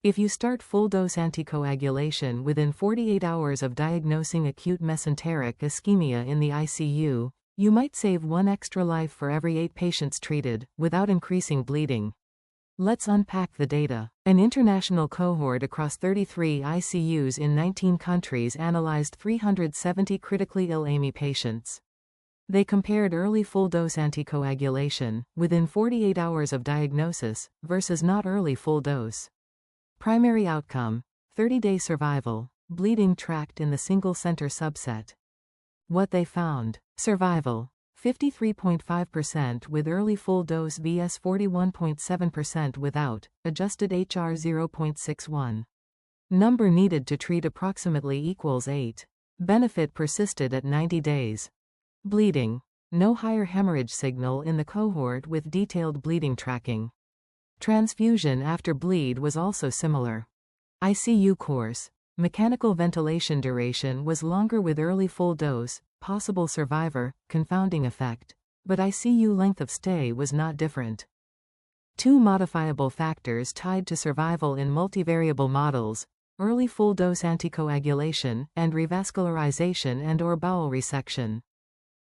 If you start full-dose anticoagulation within 48 hours of diagnosing acute mesenteric ischemia in the ICU, you might save one extra life for every 8 patients treated, without increasing bleeding. Let's unpack the data. An international cohort across 33 ICUs in 19 countries analyzed 370 critically ill AMI patients. They compared early full-dose anticoagulation, within 48 hours of diagnosis, versus not early full-dose. Primary outcome: 30-day survival, bleeding tracked in the single-center subset. What they found: survival, 53.5% with early full-dose vs 41.7% without, adjusted HR 0.61. Number needed to treat approximately equals 8. Benefit persisted at 90 days. Bleeding: no higher hemorrhage signal in the cohort with detailed bleeding tracking. Transfusion after bleed was also similar. ICU course: mechanical ventilation duration was longer with early full dose, possible survivor, confounding effect, but ICU length of stay was not different. 2 modifiable factors tied to survival in multivariable models: early full dose anticoagulation and revascularization and/or bowel resection.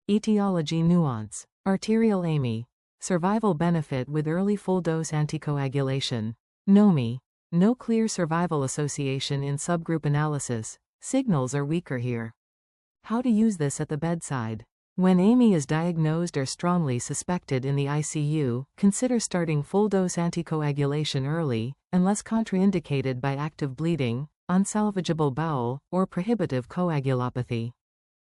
Etiology nuance: arterial AMI. Survival benefit with early full-dose anticoagulation. NOMI. No clear survival association in subgroup analysis. Signals are weaker here. How to use this at the bedside. When AMI is diagnosed or strongly suspected in the ICU, consider starting full-dose anticoagulation early, unless contraindicated by active bleeding, unsalvageable bowel, or prohibitive coagulopathy.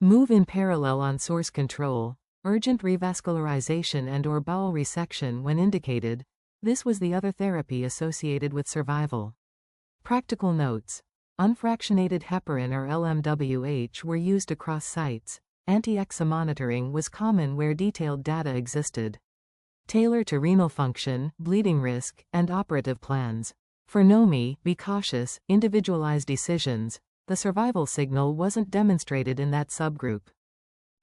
Move in parallel on source control. Urgent revascularization and/or bowel resection when indicated. This was the other therapy associated with survival. Practical notes: unfractionated heparin or LMWH were used across sites. Anti-EXA monitoring was common where detailed data existed. Tailor to renal function, bleeding risk, and operative plans. For NOMI, be cautious, individualized decisions. The survival signal wasn't demonstrated in that subgroup.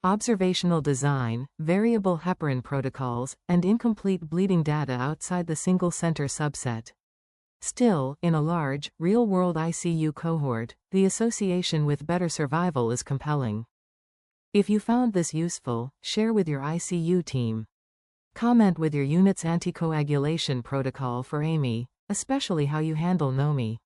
Observational design, variable heparin protocols, and incomplete bleeding data outside the single-center subset. Still, in a large, real-world ICU cohort, the association with better survival is compelling. If you found this useful, share with your ICU team. Comment with your unit's anticoagulation protocol for AMI, especially how you handle NOMI.